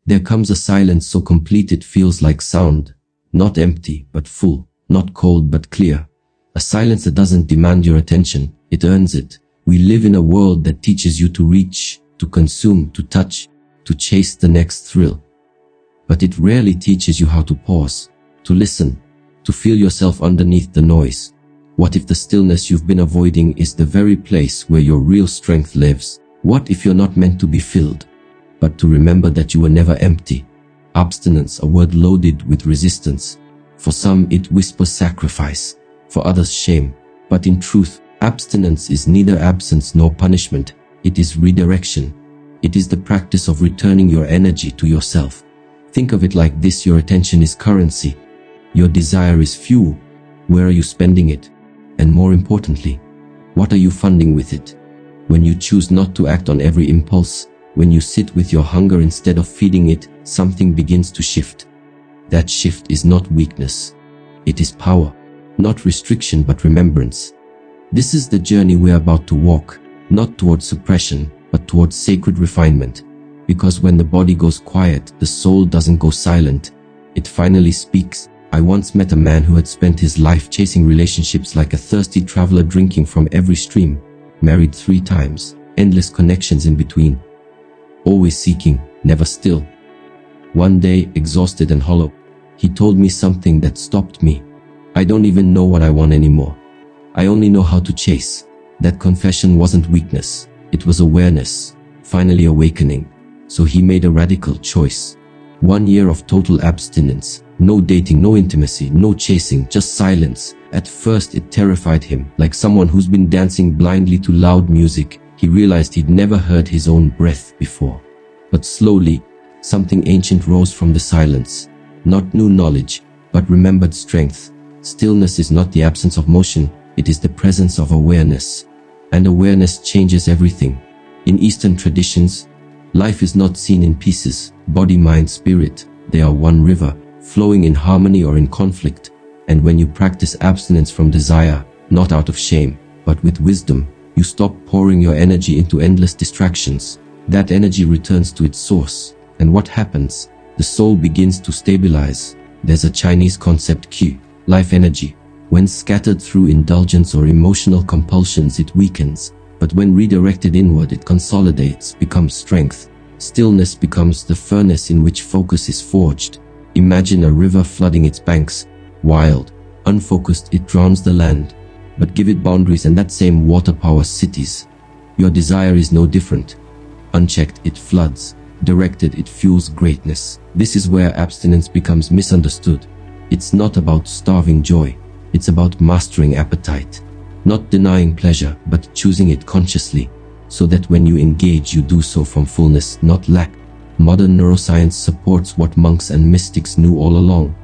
There comes a silence so complete it feels like sound, not empty but full, not cold but clear. A silence that doesn't demand your attention, it earns it. We live in a world that teaches you to reach, to consume, to touch, to chase the next thrill. But it rarely teaches you how to pause, to listen, to feel yourself underneath the noise. What if the stillness you've been avoiding is the very place where your real strength lives? What if you're not meant to be filled, but to remember that you were never empty? Abstinence, a word loaded with resistance. For some it whispers sacrifice, for others shame. But in truth, abstinence is neither absence nor punishment. It is redirection. It is the practice of returning your energy to yourself. Think of it like this: your attention is currency. Your desire is fuel. Where are you spending it? And more importantly, what are you funding with it? When you choose not to act on every impulse, when you sit with your hunger instead of feeding it, something begins to shift. That shift is not weakness. It is power. Not restriction but remembrance. This is the journey we're about to walk, not towards suppression, but towards sacred refinement. Because when the body goes quiet, the soul doesn't go silent. It finally speaks. I once met a man who had spent his life chasing relationships like a thirsty traveler, drinking from every stream, married 3 times, endless connections in between. Always seeking, never still. One day, exhausted and hollow, he told me something that stopped me. I don't even know what I want anymore. I only know how to chase. That confession wasn't weakness. It was awareness, finally awakening. So he made a radical choice. 1 year of total abstinence. No dating, no intimacy, no chasing, just silence. At first it terrified him, like someone who's been dancing blindly to loud music. He realized he'd never heard his own breath before. But slowly, something ancient rose from the silence. Not new knowledge, but remembered strength. Stillness is not the absence of motion, it is the presence of awareness. And awareness changes everything. In Eastern traditions, life is not seen in pieces, body, mind, spirit. They are one river, flowing in harmony or in conflict. And when you practice abstinence from desire, not out of shame, but with wisdom, you stop pouring your energy into endless distractions. That energy returns to its source. And what happens? The soul begins to stabilize. There's a Chinese concept, qi, life energy. When scattered through indulgence or emotional compulsions, it weakens. But when redirected inward, it consolidates, becomes strength. Stillness becomes the furnace in which focus is forged. Imagine a river flooding its banks. Wild, unfocused, it drowns the land. But give it boundaries and that same water powers cities. Your desire is no different. Unchecked, it floods. Directed, it fuels greatness. This is where abstinence becomes misunderstood. It's not about starving joy. It's about mastering appetite. Not denying pleasure, but choosing it consciously. So that when you engage, you do so from fullness, not lack. Modern neuroscience supports what monks and mystics knew all along.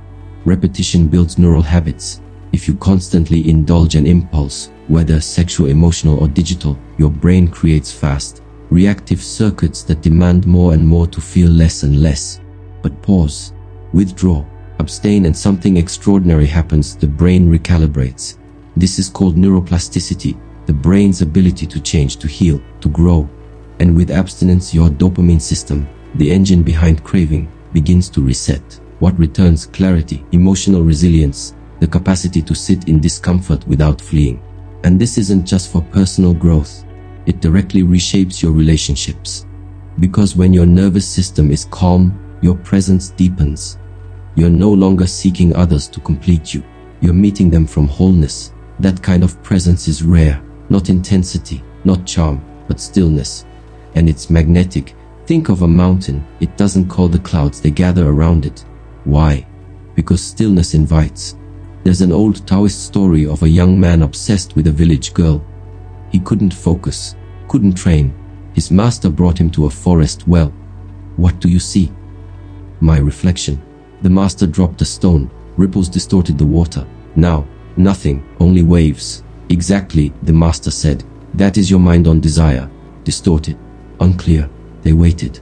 Repetition builds neural habits. If you constantly indulge an impulse, whether sexual, emotional, or digital, your brain creates fast, reactive circuits that demand more and more to feel less and less. But pause, withdraw, abstain, and something extraordinary happens. The brain recalibrates. This is called neuroplasticity, the brain's ability to change, to heal, to grow. And with abstinence, your dopamine system, the engine behind craving, begins to reset. What returns? Clarity, emotional resilience, the capacity to sit in discomfort without fleeing. And this isn't just for personal growth. It directly reshapes your relationships. Because when your nervous system is calm, your presence deepens. You're no longer seeking others to complete you. You're meeting them from wholeness. That kind of presence is rare. Not intensity, not charm, but stillness. And it's magnetic. Think of a mountain. It doesn't call the clouds, they gather around it. Why? Because stillness invites. There's an old Taoist story of a young man obsessed with a village girl. He couldn't focus, couldn't train. His master brought him to a forest well. What do you see? My reflection. The master dropped a stone. Ripples distorted the water. Now, nothing, only waves. Exactly, the master said. That is your mind on desire. Distorted, unclear. They waited.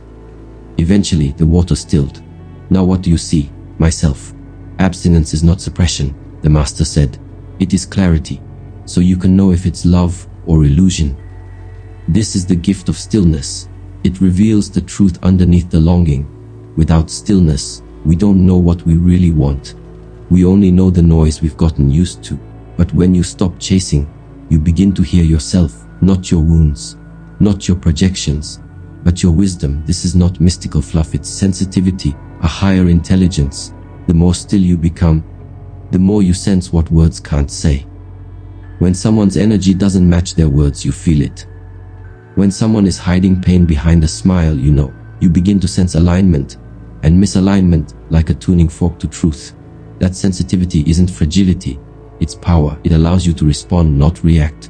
Eventually, the water stilled. Now what do you see? Myself. Abstinence is not suppression, the master said. It is clarity. So you can know if it's love or illusion. This is the gift of stillness. It reveals the truth underneath the longing. Without stillness, we don't know what we really want. We only know the noise we've gotten used to. But when you stop chasing, you begin to hear yourself, not your wounds, not your projections, but your wisdom. This is not mystical fluff, it's sensitivity, a higher intelligence. The more still you become, the more you sense what words can't say. When someone's energy doesn't match their words, you feel it. When someone is hiding pain behind a smile, you know. You begin to sense alignment and misalignment like a tuning fork to truth. That sensitivity isn't fragility, it's power. It allows you to respond, not react,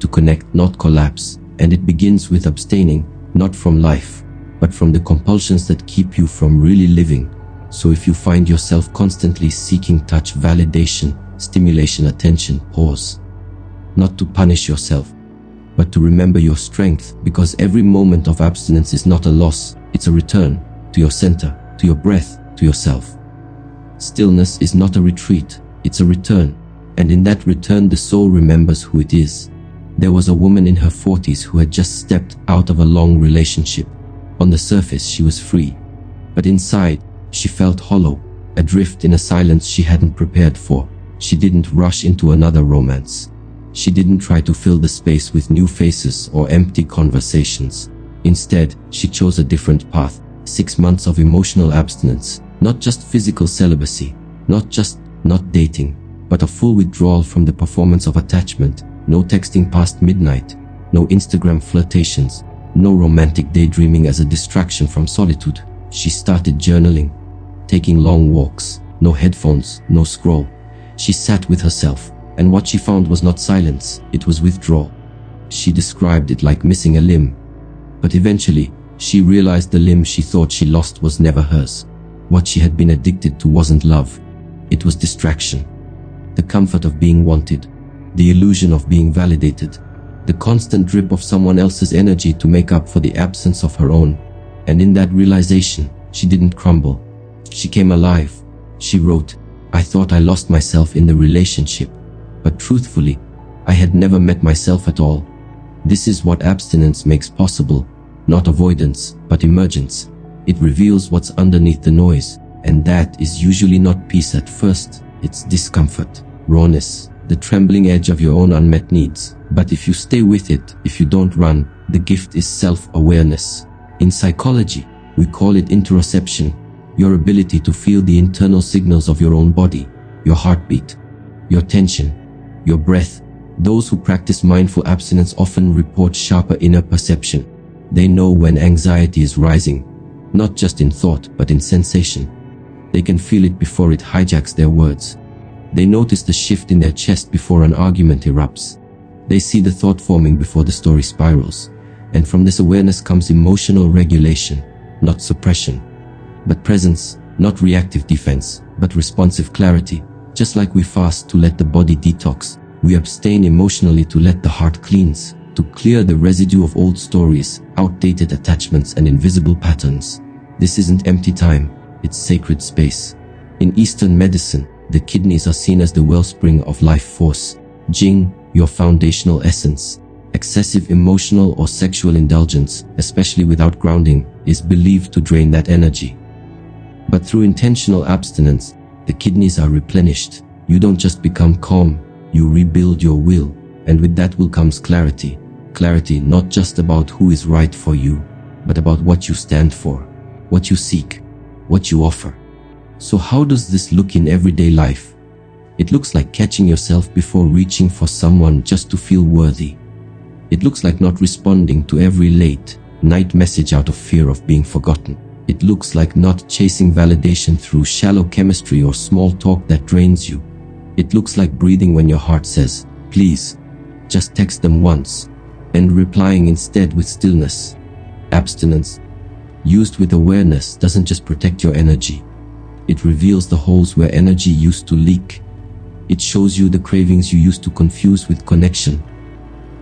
to connect, not collapse. And it begins with abstaining, not from life, but from the compulsions that keep you from really living. So if you find yourself constantly seeking touch, validation, stimulation, attention, pause. Not to punish yourself, but to remember your strength, because every moment of abstinence is not a loss, it's a return to your center, to your breath, to yourself. Stillness is not a retreat, it's a return. And in that return, the soul remembers who it is. There was a woman in her 40s who had just stepped out of a long relationship. On the surface, she was free. But inside, she felt hollow, adrift in a silence she hadn't prepared for. She didn't rush into another romance. She didn't try to fill the space with new faces or empty conversations. Instead, she chose a different path. 6 months of emotional abstinence. Not just physical celibacy. Not just not dating, but a full withdrawal from the performance of attachment. No texting past midnight. No Instagram flirtations. No romantic daydreaming as a distraction from solitude. She started journaling, taking long walks. No headphones, no scroll. She sat with herself, and what she found was not silence, it was withdrawal. She described it like missing a limb. But eventually, she realized the limb she thought she lost was never hers. What she had been addicted to wasn't love. It was distraction. The comfort of being wanted. The illusion of being validated. The constant drip of someone else's energy to make up for the absence of her own. And in that realization, she didn't crumble. She came alive. She wrote, "I thought I lost myself in the relationship. But truthfully, I had never met myself at all." This is what abstinence makes possible. Not avoidance, but emergence. It reveals what's underneath the noise. And that is usually not peace at first. It's discomfort, rawness, the trembling edge of your own unmet needs. But if you stay with it, if you don't run, the gift is self-awareness. In psychology, we call it interoception. Your ability to feel the internal signals of your own body, your heartbeat, your tension, your breath. Those who practice mindful abstinence often report sharper inner perception. They know when anxiety is rising, not just in thought, but in sensation. They can feel it before it hijacks their words. They notice the shift in their chest before an argument erupts. They see the thought forming before the story spirals. And from this awareness comes emotional regulation, not suppression, but presence, not reactive defense, but responsive clarity. Just like we fast to let the body detox, we abstain emotionally to let the heart cleanse, to clear the residue of old stories, outdated attachments, and invisible patterns. This isn't empty time, it's sacred space. In Eastern medicine, the kidneys are seen as the wellspring of life force. Jing, your foundational essence. Excessive emotional or sexual indulgence, especially without grounding, is believed to drain that energy. But through intentional abstinence, the kidneys are replenished. You don't just become calm, you rebuild your will. And with that will comes clarity. Clarity not just about who is right for you, but about what you stand for, what you seek, what you offer. So how does this look in everyday life? It looks like catching yourself before reaching for someone just to feel worthy. It looks like not responding to every late night message out of fear of being forgotten. It looks like not chasing validation through shallow chemistry or small talk that drains you. It looks like breathing when your heart says, "Please, just text them once," and replying instead with stillness. Abstinence, used with awareness, doesn't just protect your energy. It reveals the holes where energy used to leak. It shows you the cravings you used to confuse with connection.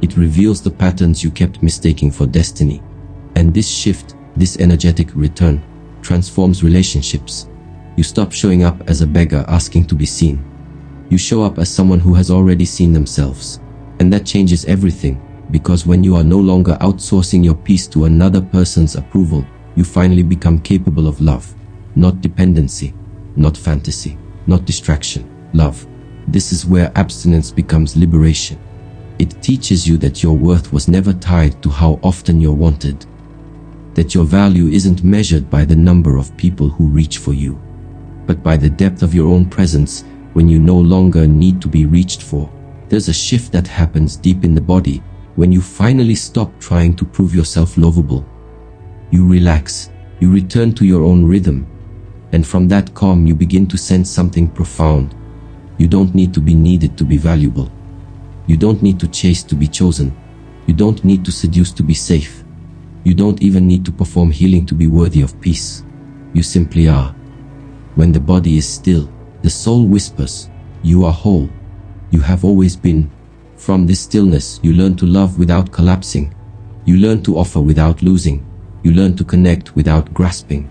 It reveals the patterns you kept mistaking for destiny. And this shift, this energetic return, transforms relationships. You stop showing up as a beggar asking to be seen. You show up as someone who has already seen themselves. And that changes everything, because when you are no longer outsourcing your peace to another person's approval, you finally become capable of love, not dependency, not fantasy, not distraction, love. This is where abstinence becomes liberation. It teaches you that your worth was never tied to how often you're wanted, that your value isn't measured by the number of people who reach for you, but by the depth of your own presence when you no longer need to be reached for. There's a shift that happens deep in the body when you finally stop trying to prove yourself lovable. You relax, you return to your own rhythm, and from that calm you begin to sense something profound. You don't need to be needed to be valuable. You don't need to chase to be chosen. You don't need to seduce to be safe. You don't even need to perform healing to be worthy of peace. You simply are. When the body is still, the soul whispers, "You are whole. You have always been." From this stillness, you learn to love without collapsing. You learn to offer without losing. You learn to connect without grasping.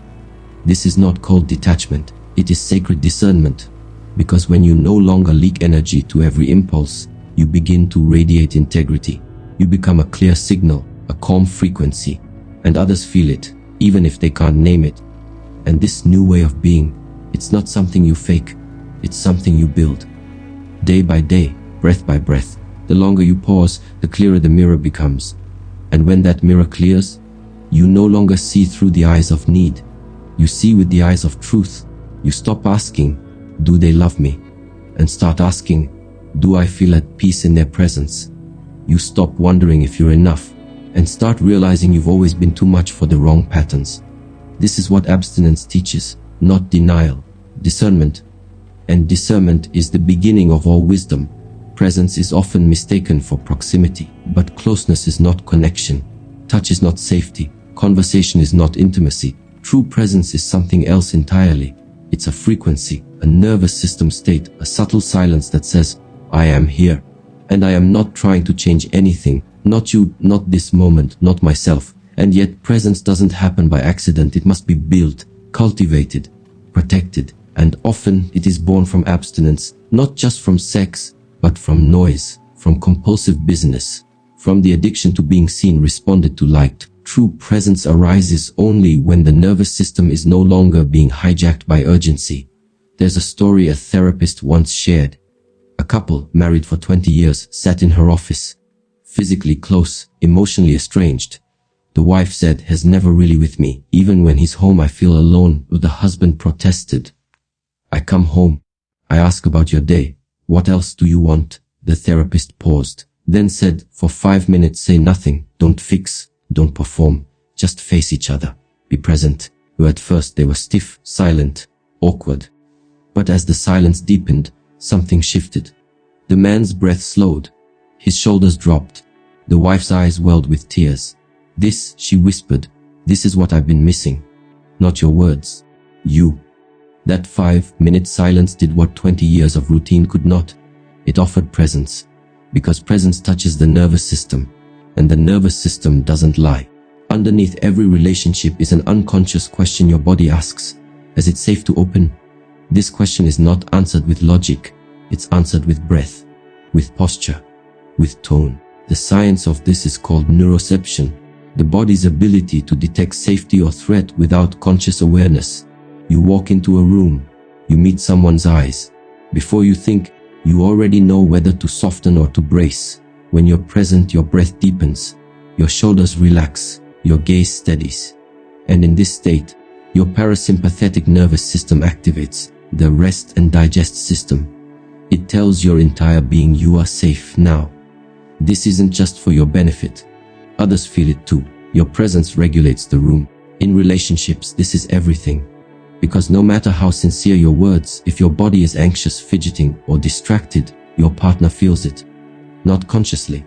This is not called detachment. It is sacred discernment. Because when you no longer leak energy to every impulse, you begin to radiate integrity. You become a clear signal, a calm frequency, and others feel it, even if they can't name it. And this new way of being, it's not something you fake, it's something you build. Day by day, breath by breath, the longer you pause, the clearer the mirror becomes. And when that mirror clears, you no longer see through the eyes of need. You see with the eyes of truth. You stop asking, "Do they love me?" and start asking, "Do I feel at peace in their presence?" You stop wondering if you're enough and start realizing you've always been too much for the wrong patterns. This is what abstinence teaches, not denial, discernment. And discernment is the beginning of all wisdom. Presence is often mistaken for proximity, but closeness is not connection. Touch is not safety. Conversation is not intimacy. True presence is something else entirely. It's a frequency, a nervous system state, a subtle silence that says, "I am here, and I am not trying to change anything, not you, not this moment, not myself." And yet presence doesn't happen by accident. It must be built, cultivated, protected, and often it is born from abstinence, not just from sex, but from noise, from compulsive business, from the addiction to being seen, responded to, liked. True presence arises only when the nervous system is no longer being hijacked by urgency. There's a story a therapist once shared. A couple, married for 20 years, sat in her office, physically close, emotionally estranged. The wife said, "He's never really with me. Even when he's home, I feel alone." The husband protested, "I come home. I ask about your day. What else do you want?" The therapist paused, then said, "For 5 minutes, say nothing. Don't fix. Don't perform. Just face each other. Be present." At first they were stiff, silent, awkward. But as the silence deepened, something shifted. The man's breath slowed. His shoulders dropped. The wife's eyes welled with tears. "This," she whispered, "this is what I've been missing. Not your words. You." That 5-minute silence did what 20 years of routine could not. It offered presence. Because presence touches the nervous system. And the nervous system doesn't lie. Underneath every relationship is an unconscious question your body asks. Is it safe to open? This question is not answered with logic. It's answered with breath, with posture, with tone. The science of this is called neuroception, the body's ability to detect safety or threat without conscious awareness. You walk into a room, you meet someone's eyes. Before you think, you already know whether to soften or to brace. When you're present, your breath deepens, your shoulders relax, your gaze steadies. And in this state, your parasympathetic nervous system activates, the rest and digest system. It tells your entire being you are safe now. This isn't just for your benefit. Others feel it too. Your presence regulates the room. In relationships, this is everything. Because no matter how sincere your words, if your body is anxious, fidgeting, or distracted, your partner feels it. Not consciously,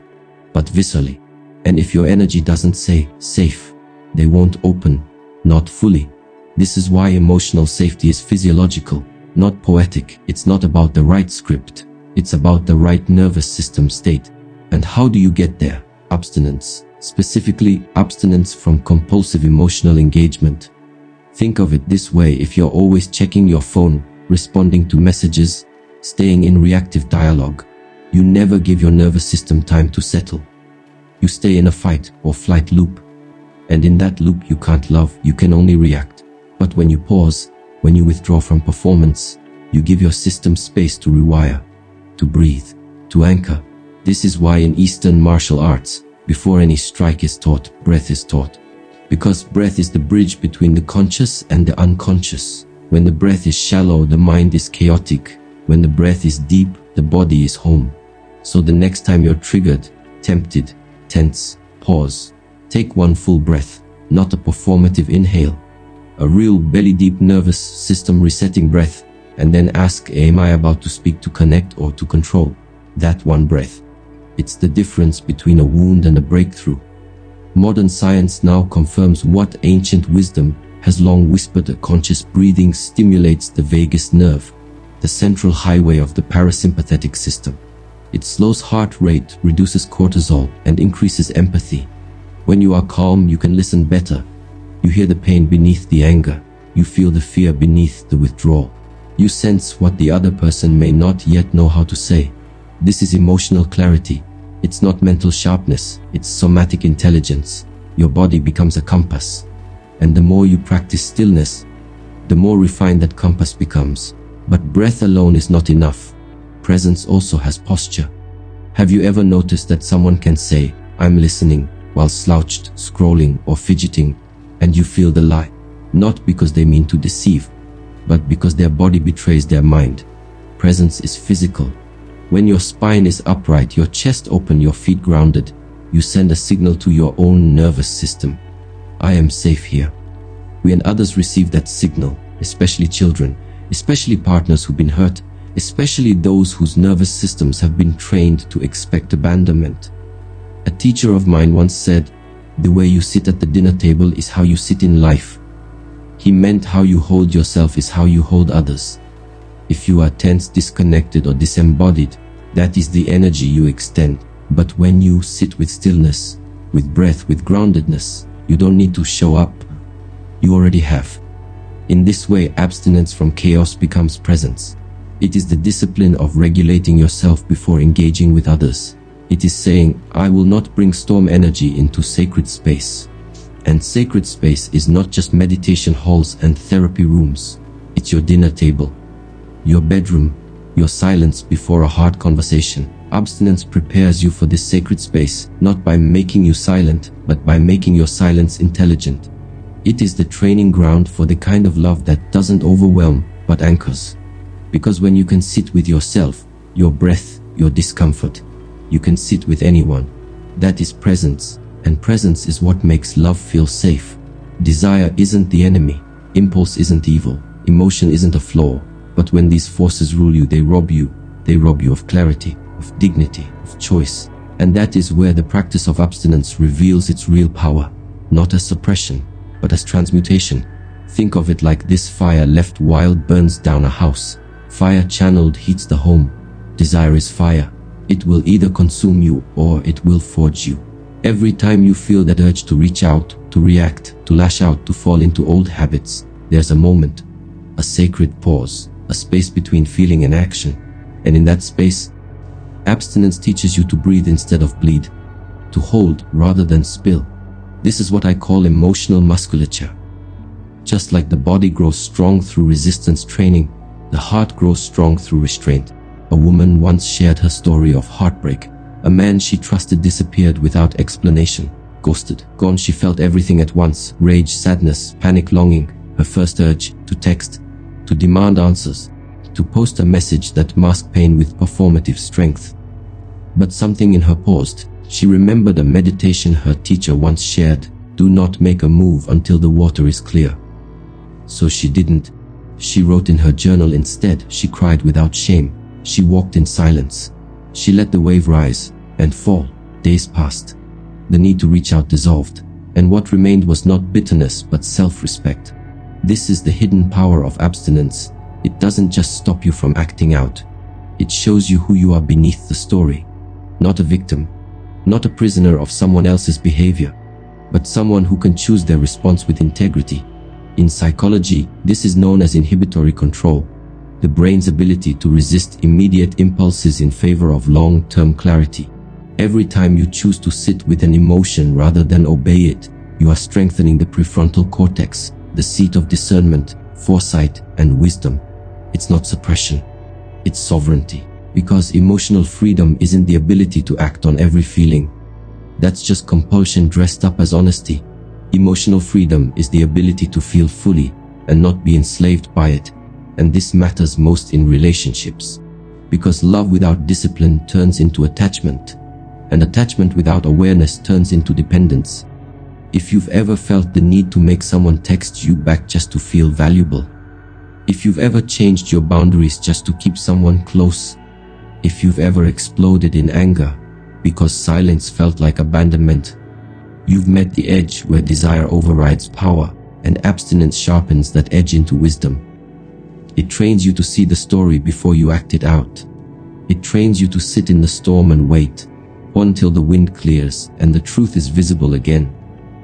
but viscerally. And if your energy doesn't say safe, they won't open, not fully. This is why emotional safety is physiological, not poetic. It's not about the right script. It's about the right nervous system state. And how do you get there? Abstinence. Specifically, abstinence from compulsive emotional engagement. Think of it this way: if you're always checking your phone, responding to messages, staying in reactive dialogue, you never give your nervous system time to settle. You stay in a fight or flight loop. And in that loop you can't love, you can only react. But when you pause, When you withdraw from performance, you give your system space to rewire, to breathe, to anchor. This is why in Eastern martial arts, before any strike is taught, breath is taught. Because breath is the bridge between the conscious and the unconscious. When the breath is shallow, the mind is chaotic. When the breath is deep, the body is home. So the next time you're triggered, tempted, tense, pause. Take one full breath, not a performative inhale. A real belly-deep nervous system resetting breath, and then ask, am I about to speak, to connect, or to control? That one breath. It's the difference between a wound and a breakthrough. Modern science now confirms what ancient wisdom has long whispered. A conscious breathing stimulates the vagus nerve, the central highway of the parasympathetic system. It slows heart rate, reduces cortisol, and increases empathy. When you are calm, you can listen better. You hear the pain beneath the anger. You feel the fear beneath the withdrawal. You sense what the other person may not yet know how to say. This is emotional clarity. It's not mental sharpness, it's somatic intelligence. Your body becomes a compass. And the more you practice stillness, the more refined that compass becomes. But breath alone is not enough. Presence also has posture. Have you ever noticed that someone can say, I'm listening, while slouched, scrolling, or fidgeting, and you feel the lie? Not because they mean to deceive, but because their body betrays their mind. Presence is physical. When your spine is upright, your chest open, your feet grounded, you send a signal to your own nervous system. I am safe here. When others receive that signal, especially children, especially partners who've been hurt, especially those whose nervous systems have been trained to expect abandonment. A teacher of mine once said, the way you sit at the dinner table is how you sit in life. He meant how you hold yourself is how you hold others. If you are tense, disconnected, or disembodied, that is the energy you extend. But when you sit with stillness, with breath, with groundedness, you don't need to show up. You already have. In this way, abstinence from chaos becomes presence. It is the discipline of regulating yourself before engaging with others. It is saying, I will not bring storm energy into sacred space. And sacred space is not just meditation halls and therapy rooms. It's your dinner table, your bedroom, your silence before a hard conversation. Abstinence prepares you for this sacred space, not by making you silent, but by making your silence intelligent. It is the training ground for the kind of love that doesn't overwhelm, but anchors. Because when you can sit with yourself, your breath, your discomfort, you can sit with anyone. That is presence, and presence is what makes love feel safe. Desire isn't the enemy, impulse isn't evil, emotion isn't a flaw. But when these forces rule you, they rob you of clarity, of dignity, of choice. And that is where the practice of abstinence reveals its real power, not as suppression, but as transmutation. Think of it like this: fire left wild burns down a house. Fire channeled heats the home. Desire is fire. It will either consume you or it will forge you. Every time you feel that urge to reach out, to react, to lash out, to fall into old habits, there's a moment, a sacred pause, a space between feeling and action. And in that space, abstinence teaches you to breathe instead of bleed, to hold rather than spill. This is what I call emotional musculature. Just like the body grows strong through resistance training, the heart grows strong through restraint. A woman once shared her story of heartbreak. A man she trusted disappeared without explanation. Ghosted, gone. She felt everything at once: rage, sadness, panic, longing. Her first urge: to text, to demand answers, to post a message that masked pain with performative strength. But something in her paused. She remembered a meditation her teacher once shared: do not make a move until the water is clear. So she didn't. She wrote in her journal instead. She cried without shame. She walked in silence. She let the wave rise and fall. Days passed. The need to reach out dissolved, and what remained was not bitterness but self-respect. This is the hidden power of abstinence. It doesn't just stop you from acting out. It shows you who you are beneath the story. Not a victim, not a prisoner of someone else's behavior, but someone who can choose their response with integrity. In psychology, this is known as inhibitory control, the brain's ability to resist immediate impulses in favor of long-term clarity. Every time you choose to sit with an emotion rather than obey it, you are strengthening the prefrontal cortex, the seat of discernment, foresight, and wisdom. It's not suppression. It's sovereignty. Because emotional freedom isn't the ability to act on every feeling. That's just compulsion dressed up as honesty. Emotional freedom is the ability to feel fully and not be enslaved by it. And this matters most in relationships. Because love without discipline turns into attachment, and attachment without awareness turns into dependence. If you've ever felt the need to make someone text you back just to feel valuable, if you've ever changed your boundaries just to keep someone close, if you've ever exploded in anger because silence felt like abandonment, you've met the edge where desire overrides power and abstinence sharpens that edge into wisdom. It trains you to see the story before you act it out. It trains you to sit in the storm and wait until the wind clears and the truth is visible again.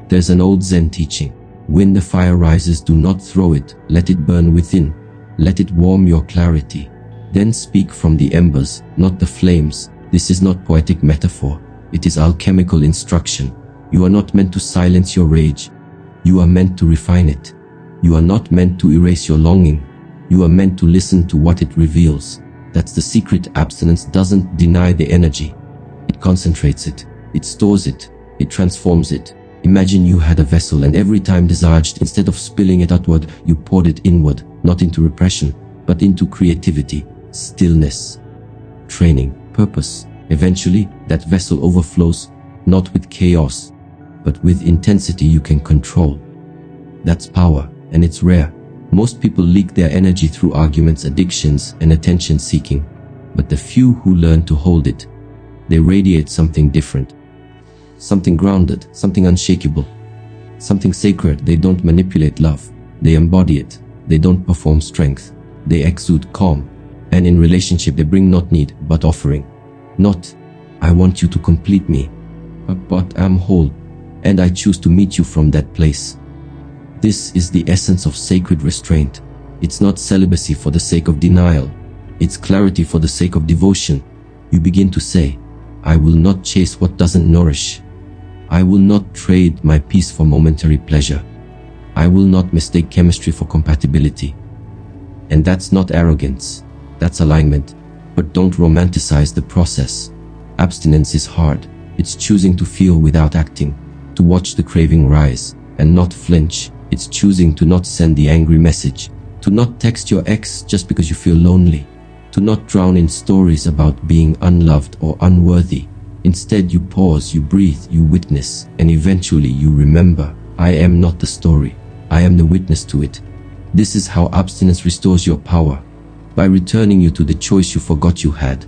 There's an old Zen teaching: when the fire rises, do not throw it, let it burn within, let it warm your clarity. Then speak from the embers, not the flames. This is not poetic metaphor, it is alchemical instruction. You are not meant to silence your rage, you are meant to refine it. You are not meant to erase your longing, you are meant to listen to what it reveals. That's the secret. Abstinence doesn't deny the energy. It concentrates it, it stores it, it transforms it. Imagine you had a vessel and every time desired, instead of spilling it outward, you poured it inward, not into repression, but into creativity, stillness, training, purpose. Eventually, that vessel overflows, not with chaos, but with intensity you can control. That's power, and it's rare. Most people leak their energy through arguments, addictions, and attention seeking. But the few who learn to hold it, they radiate something different. Something grounded, something unshakable, something sacred. They don't manipulate love, they embody it. They don't perform strength, they exude calm. And in relationship they bring not need, but offering. Not, I want you to complete me, but I'm whole, and I choose to meet you from that place. This is the essence of sacred restraint. It's not celibacy for the sake of denial. It's clarity for the sake of devotion. You begin to say, I will not chase what doesn't nourish. I will not trade my peace for momentary pleasure. I will not mistake chemistry for compatibility. And that's not arrogance, that's alignment. But don't romanticize the process. Abstinence is hard. It's choosing to feel without acting, to watch the craving rise and not flinch. It's choosing to not send the angry message, to not text your ex just because you feel lonely, to not drown in stories about being unloved or unworthy. Instead, you pause, you breathe, you witness, and eventually you remember, I am not the story, I am the witness to it. This is how abstinence restores your power, by returning you to the choice you forgot you had.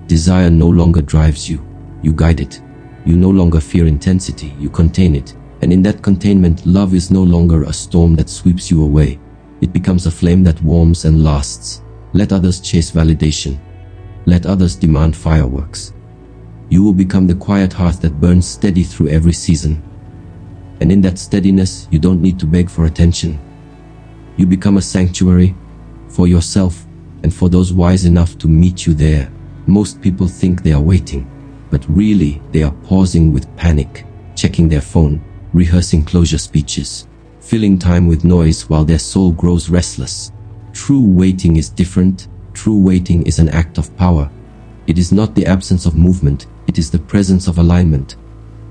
Desire no longer drives you, you guide it. You no longer fear intensity, you contain it. And in that containment, love is no longer a storm that sweeps you away. It becomes a flame that warms and lasts. Let others chase validation. Let others demand fireworks. You will become the quiet hearth that burns steady through every season. And in that steadiness, you don't need to beg for attention. You become a sanctuary for yourself and for those wise enough to meet you there. Most people think they are waiting, but really they are pausing with panic, checking their phone, rehearsing closure speeches, filling time with noise while their soul grows restless. True waiting is different. True waiting is an act of power. It is not the absence of movement, it is the presence of alignment.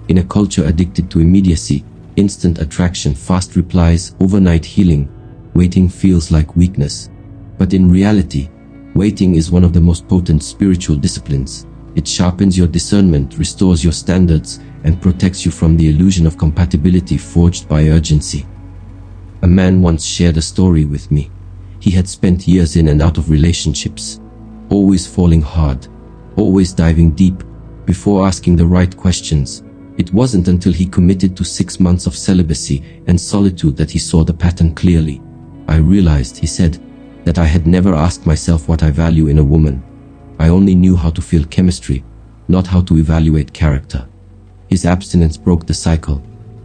In a culture addicted to immediacy, instant attraction, fast replies, overnight healing, waiting feels like weakness. But in reality, waiting is one of the most potent spiritual disciplines. It sharpens your discernment, restores your standards, and protects you from the illusion of compatibility forged by urgency. A man once shared a story with me. He had spent years in and out of relationships, always falling hard, always diving deep, before asking the right questions. It wasn't until he committed to 6 months of celibacy and solitude that he saw the pattern clearly. I realized, he said, that I had never asked myself what I value in a woman. I only knew how to feel chemistry, not how to evaluate character. His abstinence broke the cycle,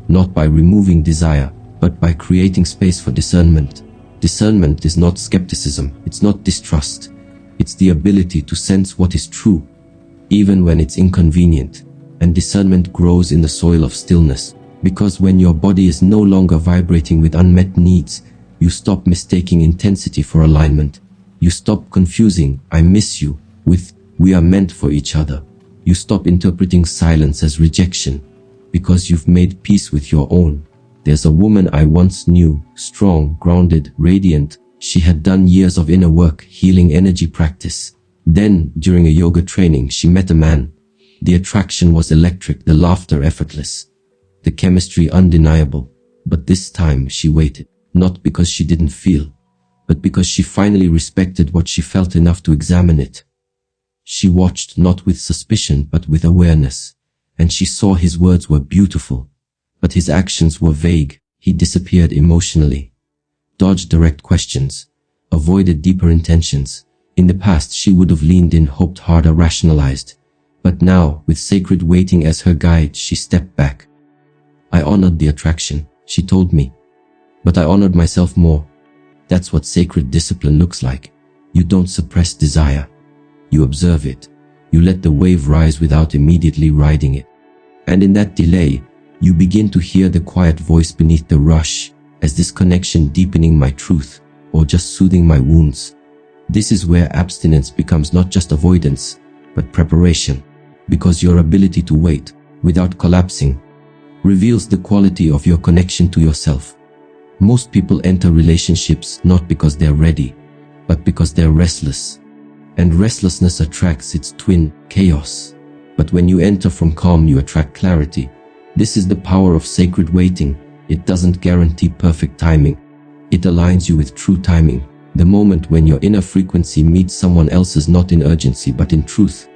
not by removing desire, but by creating space for discernment. Discernment is not skepticism, it's not distrust. It's the ability to sense what is true, even when it's inconvenient. And discernment grows in the soil of stillness, because when your body is no longer vibrating with unmet needs, You stop mistaking intensity for alignment. You stop confusing "I miss you" with "we are meant for each other." You stop interpreting silence as rejection, because you've made peace with your own. There's a woman I once knew, strong, grounded, radiant. She had done years of inner work, healing energy practice. Then, during a yoga training, she met a man. The attraction was electric, the laughter effortless, the chemistry undeniable. But this time she waited, not because she didn't feel, but because she finally respected what she felt enough to examine it. She watched not with suspicion but with awareness, and she saw his words were beautiful, but his actions were vague. He disappeared emotionally, dodged direct questions, avoided deeper intentions. In the past she would have leaned in, hoped harder, rationalized. But now, with sacred waiting as her guide, she stepped back. "I honored the attraction," she told me, "but I honored myself more." That's what sacred discipline looks like. You don't suppress desire. You observe it. You let the wave rise without immediately riding it. And in that delay, you begin to hear the quiet voice beneath the rush. Is this connection deepening my truth, or just soothing my wounds? This is where abstinence becomes not just avoidance, but preparation. Because your ability to wait, without collapsing, reveals the quality of your connection to yourself. Most people enter relationships not because they're ready, but because they're restless. And restlessness attracts its twin, chaos. But when you enter from calm, you attract clarity. This is the power of sacred waiting. It doesn't guarantee perfect timing. It aligns you with true timing. The moment when your inner frequency meets someone else's, not in urgency but in truth.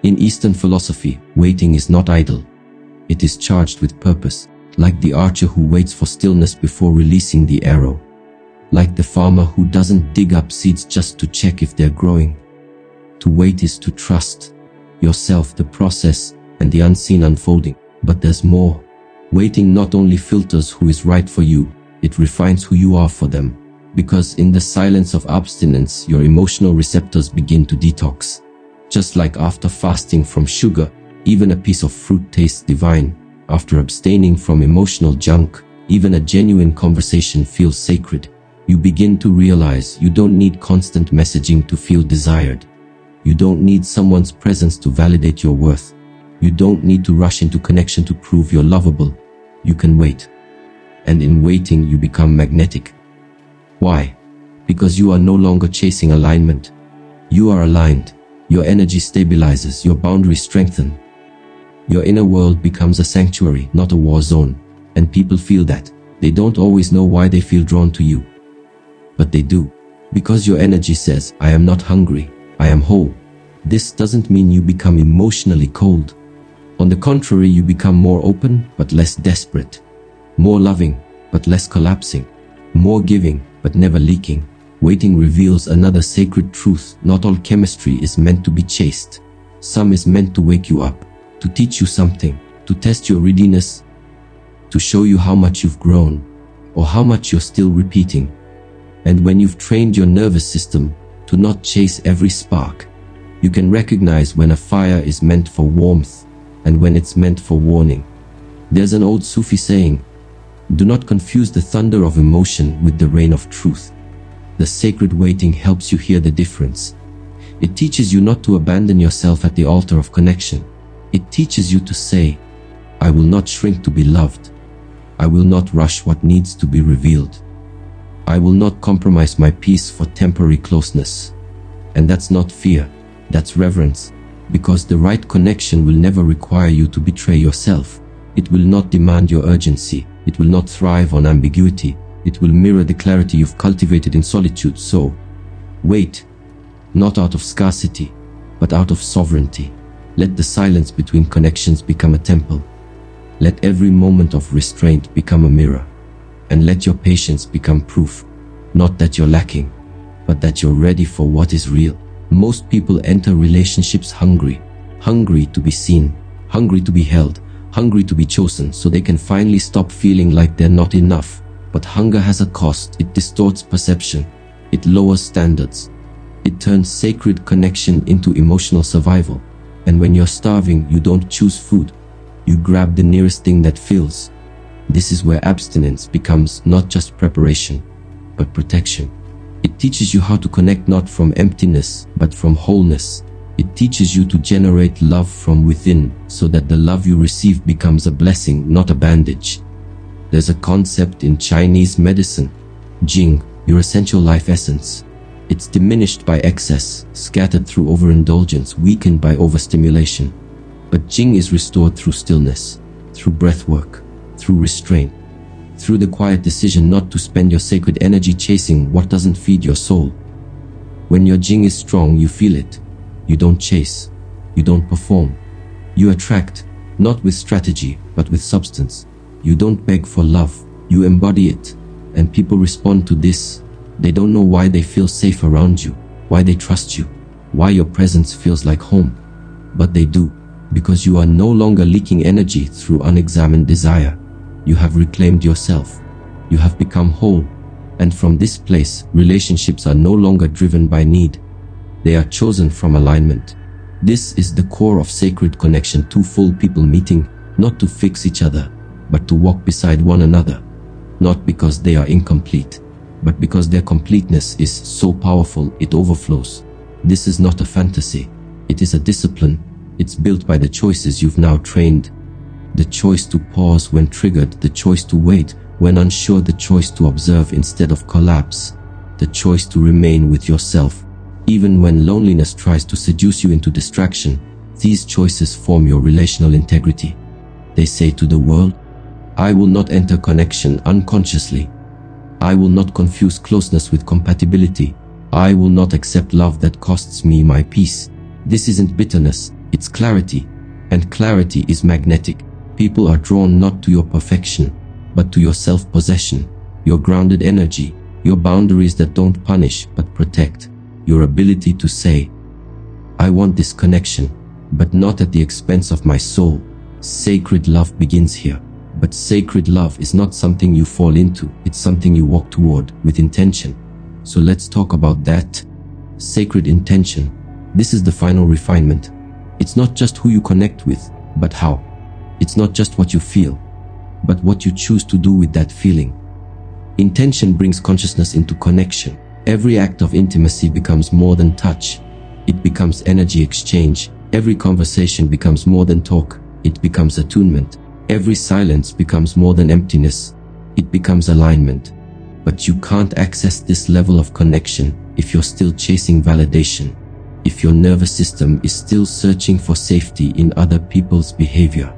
In Eastern philosophy, waiting is not idle. It is charged with purpose, like the archer who waits for stillness before releasing the arrow. Like the farmer who doesn't dig up seeds just to check if they're growing. To wait is to trust yourself, the process, and the unseen unfolding. But there's more. Waiting not only filters who is right for you, it refines who you are for them. Because in the silence of abstinence, your emotional receptors begin to detox. Just like after fasting from sugar, even a piece of fruit tastes divine. After abstaining from emotional junk, even a genuine conversation feels sacred. You begin to realize you don't need constant messaging to feel desired. You don't need someone's presence to validate your worth. You don't need to rush into connection to prove you're lovable. You can wait. And in waiting, you become magnetic. Why? Because you are no longer chasing alignment. You are aligned. Your energy stabilizes, your boundaries strengthen. Your inner world becomes a sanctuary, not a war zone. And people feel that. They don't always know why they feel drawn to you. But they do. Because your energy says, "I am not hungry, I am whole." This doesn't mean you become emotionally cold. On the contrary, you become more open, but less desperate. More loving, but less collapsing. More giving, but never leaking. Waiting reveals another sacred truth. Not all chemistry is meant to be chased. Some is meant to wake you up, to teach you something, to test your readiness, to show you how much you've grown, or how much you're still repeating. And when you've trained your nervous system to not chase every spark, you can recognize when a fire is meant for warmth and when it's meant for warning. There's an old Sufi saying, "Do not confuse the thunder of emotion with the rain of truth." The sacred waiting helps you hear the difference. It teaches you not to abandon yourself at the altar of connection. It teaches you to say, "I will not shrink to be loved. I will not rush what needs to be revealed. I will not compromise my peace for temporary closeness." And that's not fear, that's reverence. Because the right connection will never require you to betray yourself. It will not demand your urgency. It will not thrive on ambiguity. It will mirror the clarity you've cultivated in solitude. So, wait, not out of scarcity, but out of sovereignty. Let the silence between connections become a temple. Let every moment of restraint become a mirror. And let your patience become proof, not that you're lacking, but that you're ready for what is real. Most people enter relationships hungry to be seen, hungry to be held, hungry to be chosen, so they can finally stop feeling like they're not enough. But hunger has a cost. It distorts perception. It lowers standards. It turns sacred connection into emotional survival. And when you're starving, you don't choose food. You grab the nearest thing that fills. This is where abstinence becomes not just preparation, but protection. It teaches you how to connect not from emptiness, but from wholeness. It teaches you to generate love from within, so that the love you receive becomes a blessing, not a bandage. There's a concept in Chinese medicine, Jing, your essential life essence. It's diminished by excess, scattered through overindulgence, weakened by overstimulation. But Jing is restored through stillness, through breath work, through restraint, through the quiet decision not to spend your sacred energy chasing what doesn't feed your soul. When your Jing is strong, you feel it. You don't chase. You don't perform. You attract, not with strategy, but with substance. You don't beg for love. You embody it. And people respond to this. They don't know why they feel safe around you, why they trust you, why your presence feels like home. But they do, because you are no longer leaking energy through unexamined desire. You have reclaimed yourself. You have become whole. And from this place, relationships are no longer driven by need. They are chosen from alignment. This is the core of sacred connection, two full people meeting, not to fix each other, but to walk beside one another. Not because they are incomplete, but because their completeness is so powerful it overflows. This is not a fantasy. It is a discipline. It's built by the choices you've now trained. The choice to pause when triggered, the choice to wait when unsure, the choice to observe instead of collapse, the choice to remain with yourself. Even when loneliness tries to seduce you into distraction, these choices form your relational integrity. They say to the world, I will not enter connection unconsciously. I will not confuse closeness with compatibility. I will not accept love that costs me my peace. This isn't bitterness, it's clarity. And clarity is magnetic. People are drawn not to your perfection, but to your self-possession, your grounded energy, your boundaries that don't punish but protect, your ability to say, I want this connection, but not at the expense of my soul. Sacred love begins here. But sacred love is not something you fall into, it's something you walk toward with intention. So let's talk about that. Sacred intention. This is the final refinement. It's not just who you connect with, but how. It's not just what you feel, but what you choose to do with that feeling. Intention brings consciousness into connection. Every act of intimacy becomes more than touch. It becomes energy exchange. Every conversation becomes more than talk. It becomes attunement. Every silence becomes more than emptiness. It becomes alignment. But you can't access this level of connection if you're still chasing validation. If your nervous system is still searching for safety in other people's behavior.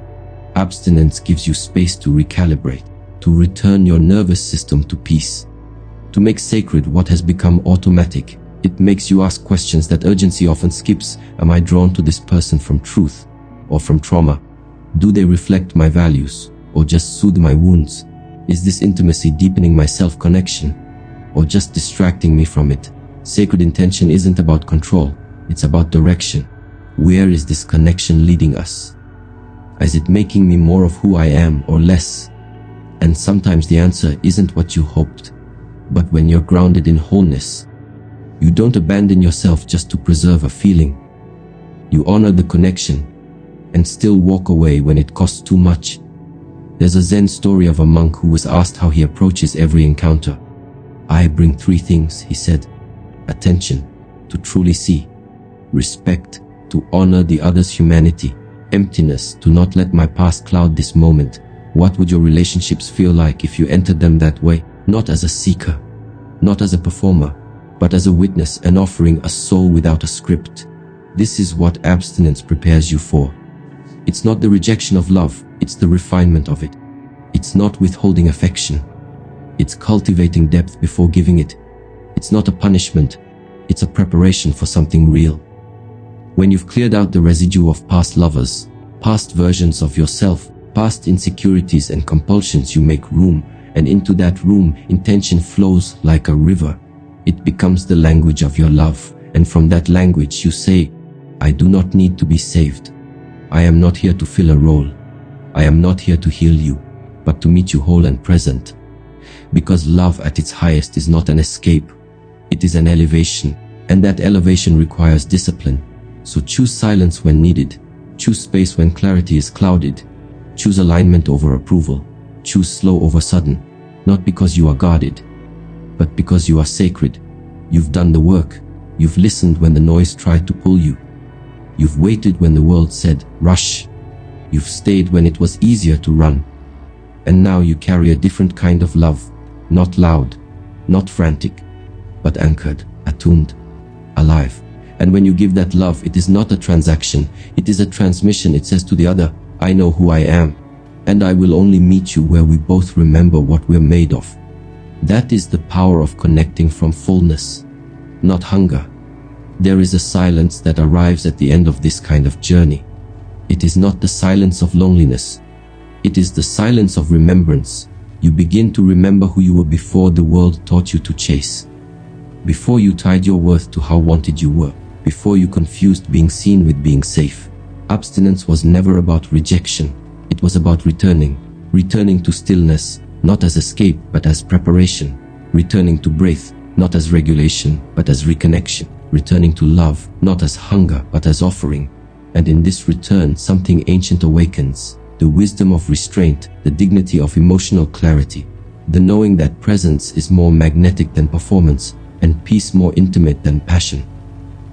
Abstinence gives you space to recalibrate, to return your nervous system to peace, to make sacred what has become automatic. It makes you ask questions that urgency often skips. Am I drawn to this person from truth or from trauma? Do they reflect my values or just soothe my wounds? Is this intimacy deepening my self-connection or just distracting me from it? Sacred intention isn't about control, it's about direction. Where is this connection leading us? Is it making me more of who I am or less? And sometimes the answer isn't what you hoped, but when you're grounded in wholeness, you don't abandon yourself just to preserve a feeling. You honor the connection and still walk away when it costs too much. There's a Zen story of a monk who was asked how he approaches every encounter. I bring 3 things, he said. Attention, to truly see. Respect, to honor the other's humanity. Emptiness, to not let my past cloud this moment. What would your relationships feel like if you entered them that way? Not as a seeker, not as a performer, but as a witness and offering a soul without a script. This is what abstinence prepares you for. It's not the rejection of love, it's the refinement of it. It's not withholding affection. It's cultivating depth before giving it. It's not a punishment, it's a preparation for something real. When you've cleared out the residue of past lovers, past versions of yourself, past insecurities and compulsions, you make room, and into that room, intention flows like a river. It becomes the language of your love, and from that language you say, I do not need to be saved. I am not here to fill a role. I am not here to heal you, but to meet you whole and present. Because love at its highest is not an escape. It is an elevation, and that elevation requires discipline. So choose silence when needed. Choose space when clarity is clouded. Choose alignment over approval. Choose slow over sudden. Not because you are guarded, but because you are sacred. You've done the work. You've listened when the noise tried to pull you. You've waited when the world said, rush. You've stayed when it was easier to run. And now you carry a different kind of love. Not loud, not frantic, but anchored, attuned, alive. And when you give that love, it is not a transaction, it is a transmission. It says to the other, I know who I am, and I will only meet you where we both remember what we're made of. That is the power of connecting from fullness, not hunger. There is a silence that arrives at the end of this kind of journey. It is not the silence of loneliness. It is the silence of remembrance. You begin to remember who you were before the world taught you to chase. Before you tied your worth to how wanted you were. Before you confused being seen with being safe. Abstinence was never about rejection. It was about returning. Returning to stillness, not as escape but as preparation. Returning to breath, not as regulation but as reconnection. Returning to love, not as hunger but as offering. And in this return, something ancient awakens. The wisdom of restraint, the dignity of emotional clarity. The knowing that presence is more magnetic than performance, and peace more intimate than passion.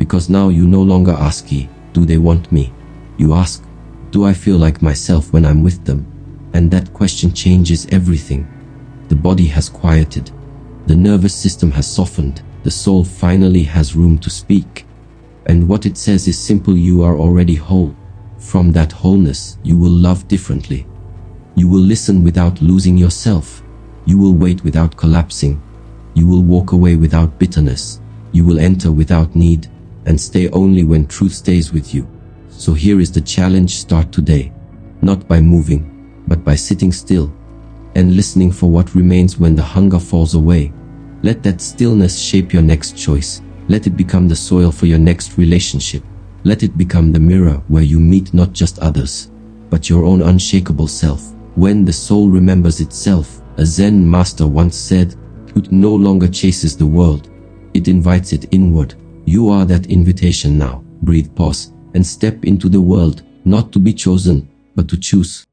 Because now you no longer ask, do they want me? You ask, do I feel like myself when I'm with them? And that question changes everything. The body has quieted. The nervous system has softened. The soul finally has room to speak. And what it says is simple: you are already whole. From that wholeness, you will love differently. You will listen without losing yourself. You will wait without collapsing. You will walk away without bitterness. You will enter without need, and stay only when truth stays with you. So here is the challenge: start today. Not by moving, but by sitting still, and listening for what remains when the hunger falls away. Let that stillness shape your next choice. Let it become the soil for your next relationship. Let it become the mirror where you meet not just others, but your own unshakable self. When the soul remembers itself, a Zen master once said, it no longer chases the world, it invites it inward. You are that invitation now. Breathe, pause, and step into the world, not to be chosen, but to choose.